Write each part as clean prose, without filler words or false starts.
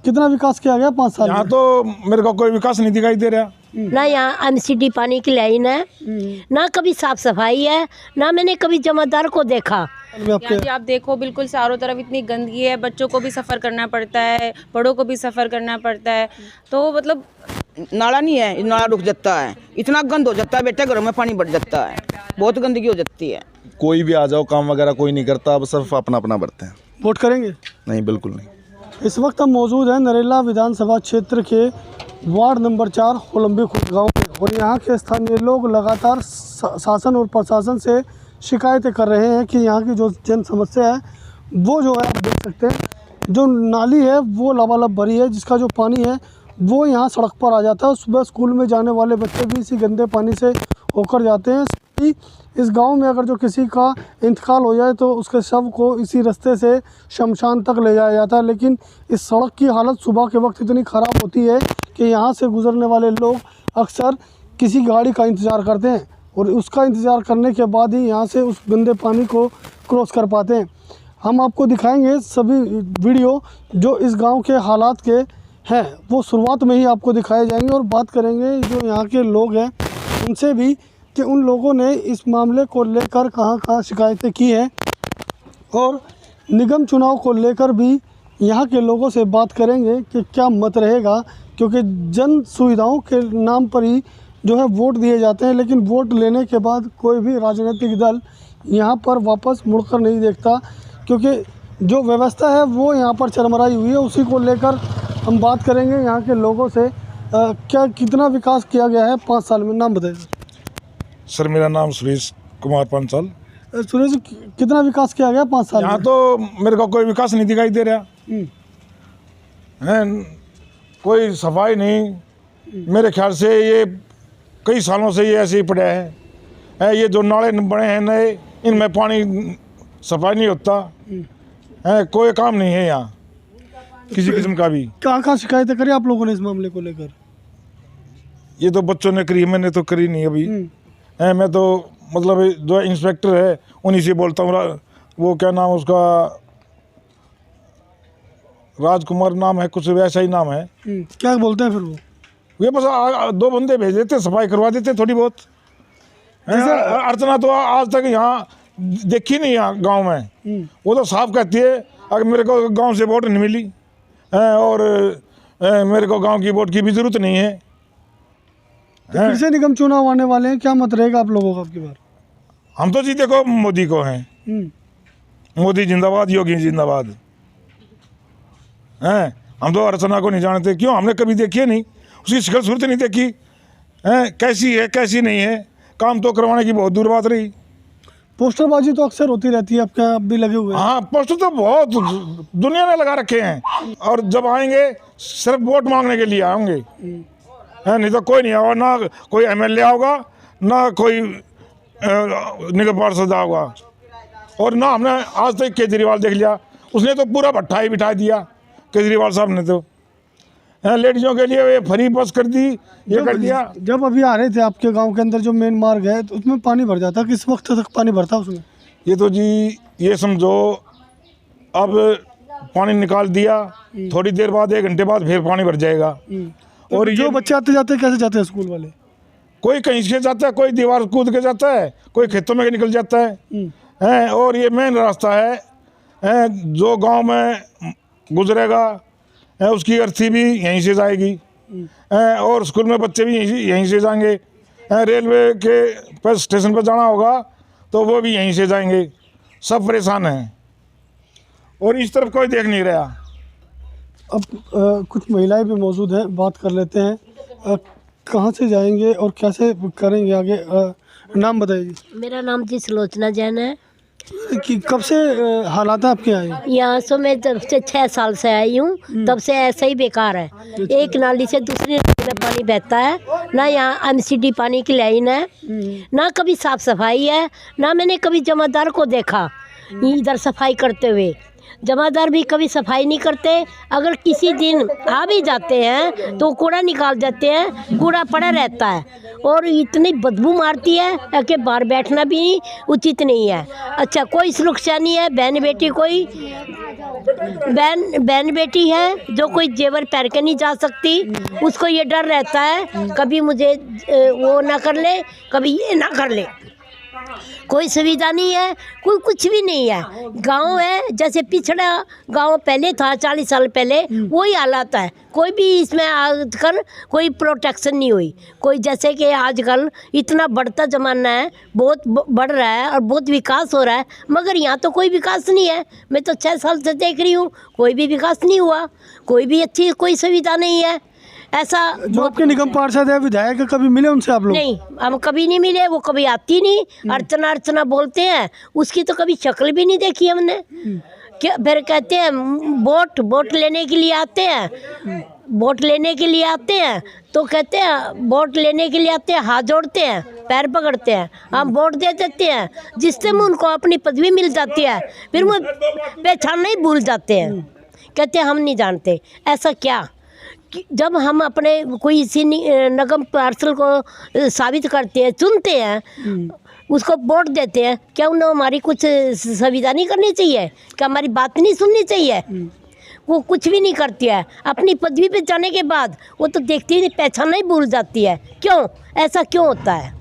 कितना विकास किया गया 5 साल यहाँ में? तो मेरे को कोई विकास नहीं दिखाई दे रहा। ना यहाँ एमसीडी पानी की लाइन है, ना कभी साफ सफाई है, ना मैंने कभी जमादार को देखा। आपके यहाँ जी आप देखो बिल्कुल चारों तरफ इतनी गंदगी है, बच्चों को भी सफ़र करना पड़ता है, बड़ों को भी सफ़र करना पड़ता है। तो मतलब नाला नहीं है, नाला रुक जाता है, इतना गंद हो जाता है बेटे, घरों में पानी बढ़ जाता है, बहुत गंदगी हो जाती है। कोई भी आ जाओ, काम वगैरह कोई नहीं करता, अब सिर्फ अपना अपना भरते हैं। वोट करेंगे? नहीं, बिल्कुल नहीं। इस वक्त हम मौजूद हैं नरेला विधानसभा क्षेत्र के वार्ड नंबर 4 होलंबी खुर्द गाँव में, और यहाँ के स्थानीय लोग लगातार शासन और प्रशासन से शिकायतें कर रहे हैं कि यहाँ की जो जन समस्या है वो जो है आप देख सकते हैं, जो नाली है वो लबालब भरी है, जिसका जो पानी है वो यहाँ सड़क पर आ जाता है। सुबह स्कूल में जाने वाले बच्चे भी इसी गंदे पानी से होकर जाते हैं। इस गांव में अगर जो किसी का इंतकाल हो जाए तो उसके शव को इसी रास्ते से शमशान तक ले जाया जाता है, लेकिन इस सड़क की हालत सुबह के वक्त इतनी ख़राब होती है कि यहाँ से गुजरने वाले लोग अक्सर किसी गाड़ी का इंतज़ार करते हैं, और उसका इंतज़ार करने के बाद ही यहाँ से उस गंदे पानी को क्रॉस कर पाते हैं। हम आपको दिखाएंगे सभी वीडियो जो इस गांव के हालात के हैं, वो शुरुआत में ही आपको दिखाए जाएंगे, और बात करेंगे जो यहाँ के लोग हैं उनसे भी कि उन लोगों ने इस मामले को लेकर कहां-कहां शिकायतें की हैं, और निगम चुनाव को लेकर भी यहाँ के लोगों से बात करेंगे कि क्या मत रहेगा, क्योंकि जन सुविधाओं के नाम पर ही जो है वोट दिए जाते हैं, लेकिन वोट लेने के बाद कोई भी राजनीतिक दल यहाँ पर वापस मुड़कर नहीं देखता, क्योंकि जो व्यवस्था है वो यहाँ पर चरमराई हुई है। उसी को लेकर हम बात करेंगे यहाँ के लोगों से। क्या कितना विकास किया गया है 5 साल में, नाम बताइए सर। मेरा नाम सुरेश कुमार पंचाल। सुरेश, कितना विकास किया गया 5 साल यहाँ में? तो मेरे को कोई विकास नहीं दिखाई दे रहा है, कोई सफाई नहीं। मेरे ख्याल से ये कई सालों से ये ऐसे ही पड़ा है। ये जो नाले बने हैं नए, इनमें पानी सफाई नहीं होता है, कोई काम नहीं है यहाँ किसी किस्म का भी। कहाँ शिकायतें करी आप लोगों ने इस मामले को लेकर? ये तो बच्चों ने करी, मैंने तो करी नहीं अभी। मैं तो मतलब जो इंस्पेक्टर है उन्हीं से बोलता हूँ। वो क्या नाम उसका, राजकुमार नाम है, कुछ वैसा ही नाम है। क्या बोलते हैं फिर वो? वे बस 2 बंदे भेज देते, सफाई करवा देते थोड़ी बहुत। अर्चना तो आज तक यहाँ देखी नहीं यहाँ गांव में। वो तो साफ कहती है अगर मेरे को गांव से वोट नहीं मिली और मेरे को गांव की वोट की भी ज़रूरत नहीं है। फिर से निगम चुनाव आने वाले हैं, क्या मत रहेगा आप लोगों का आपकी बार? हम तो जी देखो मोदी को हैं, मोदी जिंदाबाद, योगी जिंदाबाद हैं। हम तो अर्चना को नहीं जानते, क्यों? हमने कभी देखी नहीं, उसकी शक्ल सूरत नहीं देखी हैं, कैसी है कैसी नहीं है। काम तो करवाने की बहुत दूर बात रही। पोस्टरबाजी तो अक्सर होती रहती है, आपके आप भी लगे हुए हैं। हाँ, पोस्टर तो बहुत दुनिया ने लगा रखे हैं, और जब आएंगे सिर्फ वोट मांगने के लिए आएंगे, है नहीं तो कोई नहीं आएगा, ना कोई एमएलए आओगा, ना कोई निगम पार्षद आओगा। और ना हमने आज तक केजरीवाल देख लिया, उसने तो पूरा भट्ठा ही बिठा दिया केजरीवाल साहब ने तो। लेडीजों के लिए ये फ्री बस कर दी, ये कर दिया। जब अभी आ रहे थे आपके गांव के अंदर जो मेन मार्ग है, तो उसमें पानी भर जाता, किस वक्त तक पानी भरता उसमें? ये तो जी ये समझो अब पानी निकाल दिया, थोड़ी देर बाद 1 घंटे बाद फिर पानी भर जाएगा। और जो बच्चे आते जाते कैसे जाते हैं स्कूल वाले? कोई कहीं से जाता है, कोई दीवार कूद के जाता है, कोई खेतों में निकल जाता है। और ये मेन रास्ता है जो गांव में गुजरेगा उसकी अर्थी भी यहीं से जाएगी, और स्कूल में बच्चे भी यहीं से जाएंगे। रेलवे के स्टेशन पर जाना होगा तो वो भी यहीं से जाएंगे। सब परेशान हैं और इस तरफ कोई देख नहीं रहा। अब कुछ महिलाएं भी मौजूद हैं, बात कर लेते हैं। कहाँ से जाएंगे और कैसे करेंगे आगे? नाम बताइए। मेरा नाम जी सुलोचना जैन है। कि कब से हालात है आपके यहाँ? यहाँ से मैं जब से 6 साल से आई हूँ, तब से ऐसा ही बेकार है। एक नाली से दूसरी नाली में पानी बहता है, ना यहाँ एमसीडी पानी की लाइन है, ना कभी साफ सफाई है, ना मैंने कभी जमादार को देखा इधर सफाई करते हुए। जमादार भी कभी सफाई नहीं करते। अगर किसी दिन आ भी जाते हैं तो कूड़ा निकाल देते हैं, कूड़ा पड़ा रहता है और इतनी बदबू मारती है कि बाहर बैठना भी उचित नहीं है। अच्छा, कोई सुरक्षा नहीं है। बहन बेटी कोई बहन बेटी है जो कोई जेवर पहन के नहीं जा सकती, उसको ये डर रहता है कभी मुझे वो ना कर ले, कभी ये ना कर ले। कोई सुविधा नहीं है, कोई कुछ भी नहीं है। गांव है जैसे पिछड़ा गांव पहले था 40 साल पहले, वही हालात है। कोई भी इसमें आकर कोई प्रोटेक्शन नहीं हुई। कोई जैसे कि आजकल इतना बढ़ता ज़माना है, बहुत बढ़ रहा है और बहुत विकास हो रहा है, मगर यहाँ तो कोई विकास नहीं है। मैं तो 6 साल से देख रही हूँ, कोई भी विकास नहीं हुआ, कोई भी अच्छी कोई सुविधा नहीं है। ऐसा जो आपके निगम पार्षद है, विधायक, कभी मिले उनसे आप लोग? नहीं, हम कभी नहीं मिले। वो कभी आती नहीं, अर्चना बोलते हैं, उसकी तो कभी शक्ल भी नहीं देखी हमने। क्या फिर कहते हैं वोट लेने के लिए आते हैं, वोट लेने के लिए आते हैं तो कहते हैं वोट लेने के लिए आते हैं, हाथ जोड़ते हैं, पैर पकड़ते हैं, हम वोट दे देते हैं, जिससे में उनको अपनी पदवी मिल जाती है। फिर वो पहचान नहीं भूल जाते हैं, कहते हैं हम नहीं जानते। ऐसा क्या? जब हम अपने कोई इसी निगम पार्षद को साबित करते हैं, चुनते हैं, उसको वोट देते हैं, क्या उन्हें हमारी कुछ सुविधा नहीं करनी चाहिए? क्या हमारी बात नहीं सुननी चाहिए? वो कुछ भी नहीं करती है। अपनी पदवी पे जाने के बाद वो तो देखती नहीं, पहचान नहीं भूल जाती है। क्यों? ऐसा क्यों होता है?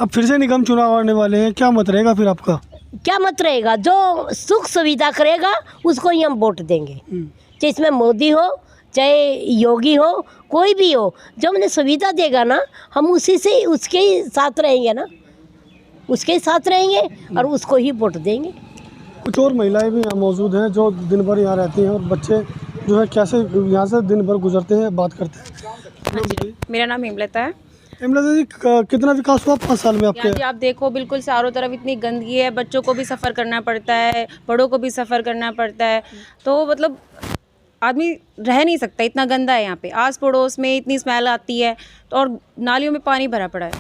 अब फिर से निगम चुनाव आने वाले हैं, क्या मत रहेगा फिर आपका? क्या मत रहेगा? जो सुख सुविधा करेगा उसको ही हम वोट देंगे, चाहे इसमें मोदी हो चाहे योगी हो, कोई भी हो, जो हमने सुविधा देगा ना, हम उसी से उसके ही साथ रहेंगे ना, उसके ही साथ रहेंगे और उसको ही वोट देंगे। कुछ और महिलाएं भी यहाँ मौजूद हैं जो दिन भर यहाँ रहती हैं और बच्चे जो है कैसे यहाँ से दिन भर गुजरते हैं, बात करते हैं। मेरा नाम हेमलता है। हेमलता जी, कितना विकास हुआ 5 साल में आपके? जी आप देखो, बिल्कुल चारों तरफ इतनी गंदगी है, बच्चों को भी सफ़र करना पड़ता है, बड़ों को भी सफ़र करना पड़ता है, तो मतलब आदमी रह नहीं सकता, इतना गंदा है यहाँ पे। आस पड़ोस में इतनी स्मेल आती है तो, और नालियों में पानी भरा पड़ा है।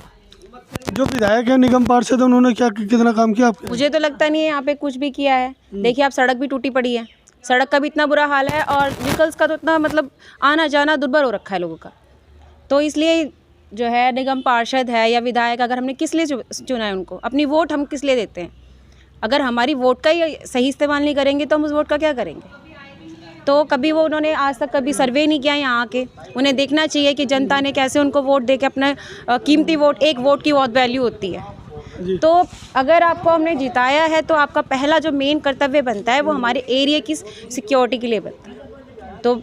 जो विधायक है निगम पार्षद, उन्होंने क्या कितना काम किया आपके? मुझे तो लगता नहीं है यहाँ पे कुछ भी किया है। देखिए आप, सड़क भी टूटी पड़ी है, सड़क का भी इतना बुरा हाल है और व्हीकल्स का तो इतना मतलब आना जाना दुर्भर हो रखा है लोगों का। तो इसलिए जो है निगम पार्षद है या विधायक, अगर हमने किस लिए चुना है उनको, अपनी वोट हम किस लिए देते हैं? अगर हमारी वोट का ही सही इस्तेमाल नहीं करेंगे तो हम उस वोट का क्या करेंगे? तो कभी वो उन्होंने आज तक कभी सर्वे नहीं किया यहाँ आके। उन्हें देखना चाहिए कि जनता ने कैसे उनको वोट दे के अपना कीमती वोट, एक वोट की बहुत वैल्यू होती है। तो अगर आपको हमने जिताया है तो आपका पहला जो मेन कर्तव्य बनता है वो हमारे एरिया की सिक्योरिटी के लिए बनता है। तो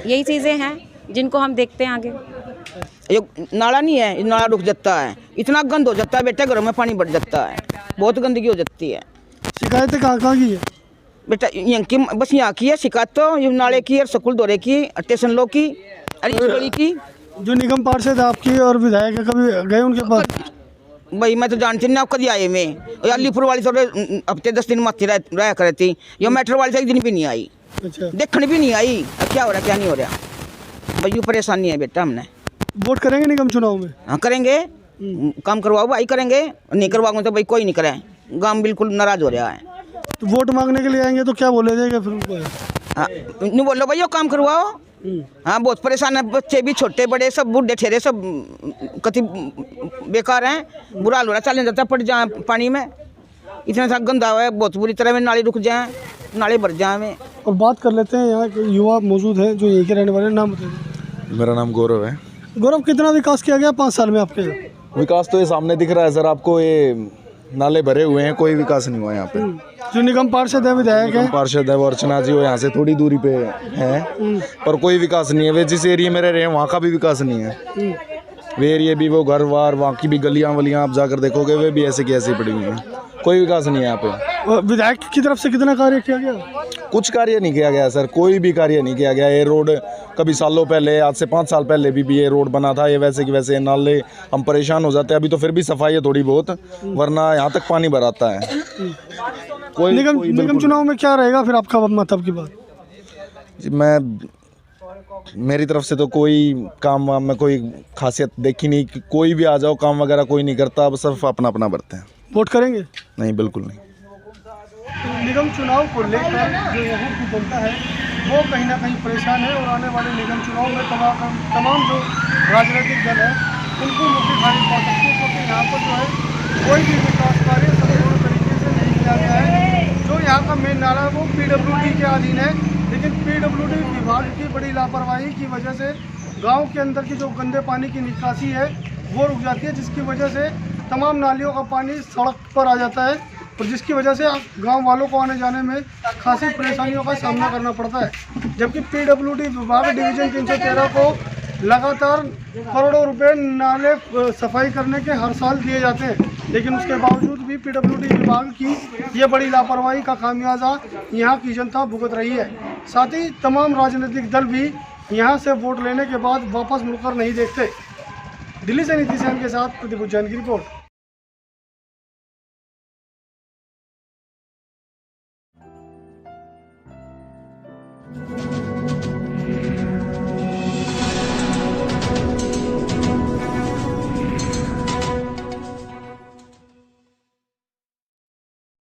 यही चीज़ें हैं जिनको हम देखते हैं आगे। ये नाला नहीं है, ये नाला रुक जाता है, इतना गंद हो जाता है बेटा, घरों में पानी बढ़ जाता है, बहुत गंदगी हो जाती है शिकायतें कहाँ की है? बेटा। यहाँ की बस यहाँ की है शिकायत, तो ये नाले की और स्कूल दौरे की, स्टेशन लो की, अरे इस गली की। जो निगम पार्षद आपकी और विधायक है, कभी गए उनके पास? भाई मैं तो जानती नहीं कभी आए में, अलीपुर वाली से हफ्ते 10 दिन मत रह कर थी, ये मेट्रो वाली से एक दिन भी नहीं आई, अच्छा, देखने भी नहीं आई क्या हो रहा क्या नहीं हो रहा। भाई ये परेशानी है बेटा हमने। वोट करेंगे निगम चुनाव में? हाँ करेंगे, काम करवाओ भाई करेंगे, नहीं करवाओगे तो भाई कोई नहीं करे, गांव बिल्कुल नाराज हो रहा है। तो वोट मांगने के लिए आएंगे तो क्या बोले जाएगा फिर उनको? हाँ नहीं बोलो भाई काम करवाओ। हाँ बहुत परेशान है, बच्चे भी छोटे बड़े सब बूढ़े ठेरे सब कति बेकार हैं, बुरा हाल हो रहा, चलने जाता पड़ जाए पानी में, इतना सा गंदा हुआ है, बहुत बुरी तरह में नाले रुक जाए, नाले भर जाए। और बात कर लेते हैं, यहाँ के युवा मौजूद हैं जो यहीं के रहने वाले हैं, नाम बताइए। मेरा नाम गौरव है। गौरव, कितना विकास किया गया 5 साल में आपके? विकास तो ये सामने दिख रहा है सर आपको, ये नाले भरे हुए हैं, कोई विकास नहीं हुआ यहाँ पे। जो निगम पार्षद है, विधायक है, पार्षद है वो अर्चना जी, वो यहाँ से थोड़ी दूरी पे है, पर कोई विकास नहीं है। वे जिस एरिया में रह रहे हैं वहाँ का भी विकास नहीं है। वे एरिया भी, वो घर वार, वहाँ की भी गलियाँ वलियाँ आप जाकर देखोगे, वे भी ऐसे की ऐसी पड़ी हुई हैं, कोई विकास नहीं है यहाँ पे। विधायक की तरफ से कितना कार्य किया गया? कुछ कार्य नहीं किया गया सर, कोई भी कार्य नहीं किया गया। ये रोड कभी सालों पहले, आज से 5 साल पहले भी ये रोड बना था, ये वैसे की वैसे नाले, हम परेशान हो जाते हैं। अभी तो फिर भी सफाई है थोड़ी बहुत, वरना यहाँ तक पानी भर आता है। कोई निगम चुनाव में क्या रहेगा फिर आपका मत अब की बात? मेरी तरफ से तो कोई काम वाम में कोई खासियत देखी नहीं कि कोई भी आ जाओ, काम वगैरह कोई नहीं करता, अब सिर्फ अपना अपना भरते हैं। वोट करेंगे? नहीं, बिल्कुल नहीं। निगम चुनाव को लेकर जो यहाँ की जनता है वो कहीं ना कहीं परेशान है, और आने वाले निगम चुनाव में तमाम जो राजनीतिक दल है उनको मुक्ति खानी पड़ सकती है, क्योंकि यहाँ पर जो है कोई भी विकास कार्य संपूर्ण तरीके से नहीं किया गया है। जो यहाँ का मेन नाला है वो PWD के अधीन है, लेकिन PWD विभाग की बड़ी लापरवाही की वजह से गाँव के अंदर की जो गंदे पानी की निकासी है वो रुक जाती है, जिसकी वजह से तमाम नालियों का पानी सड़क पर आ जाता है, और जिसकी वजह से गांव वालों को आने जाने में खासी परेशानियों का सामना करना पड़ता है। जबकि PWD विभाग डिवीज़न 313 को लगातार करोड़ों रुपए नाले सफाई करने के हर साल दिए जाते हैं, लेकिन उसके बावजूद भी PWD विभाग की ये बड़ी लापरवाही का खामियाजा यहाँ की जनता भुगत रही है। साथ ही तमाम राजनीतिक दल भी यहाँ से वोट लेने के बाद वापस मुड़कर नहीं देखते। दिल्ली से नीतीश सेन के साथ प्रदीप उज्जैन की रिपोर्ट।